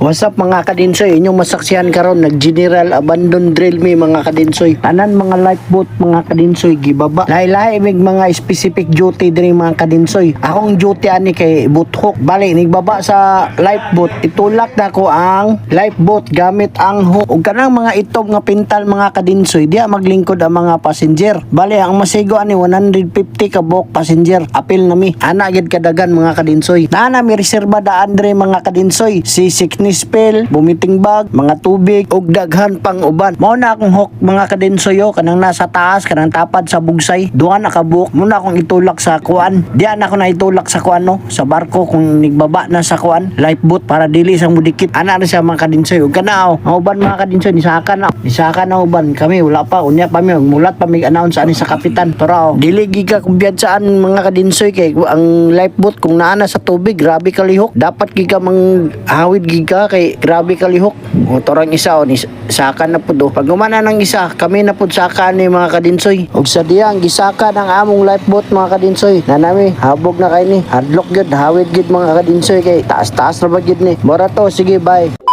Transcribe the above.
What's up mga kadinsoy? Inyong masaksihan karon nag-general abandon drill me mga kadinsoy. Tanan mga lifeboat mga kadinsoy gibaba. Lahi-lahi mig mga specific duty diri mga kadinsoy. Akong duty ani kay boothawk. Bali nigbaba sa lifeboat, itulak na ko ang lifeboat gamit ang hook. Ug kanang mga itob nga pintal mga kadinsoy, diya maglingkod ang mga passenger. Bali ang masigo ani 150 ka buok passenger. Apil nami. Ana gid kadagan mga kadinsoy. Nana mi reserba daan diri mga kadinsoy. Si sickness pill, vomiting bag, mga tubig ug daghan pang uban. Mao na akong hook mga kadinsoyo kanang nasa taas kanang tapad sa bugsay. Duha na ka buok. Muna akong itulak sa kuan. Diyan ako na itulak sa kuan no, sa barko kung nigbaba na sa kuan, lifeboat para dili sang mudikit. Ana na siya mga kadinsoy. Ug kanao, ang uban mga kadinsoy nisaka na uban. Kami wala pa unya pa mi mulat pa mi announce ani sa kapitan. Pero dili giga kung biyadaan mga kadinsoy kay ang lifeboat kung naa na sa tubig, grabe kalihok. Dapat giga mang hawid giga kay grabe kalihok. O torang isa o ni saka na pud. Pag umana ng isa, kami na pud saka ni mga kadinsoy. Ug sa diyang gisaka ng among lifeboat mga kadinsoy. Nanami habog na kay ni. Hardlock gyud, hawid gyud mga kadinsoy kay taas-taas na ba gyud ni. Mora to, sige bye.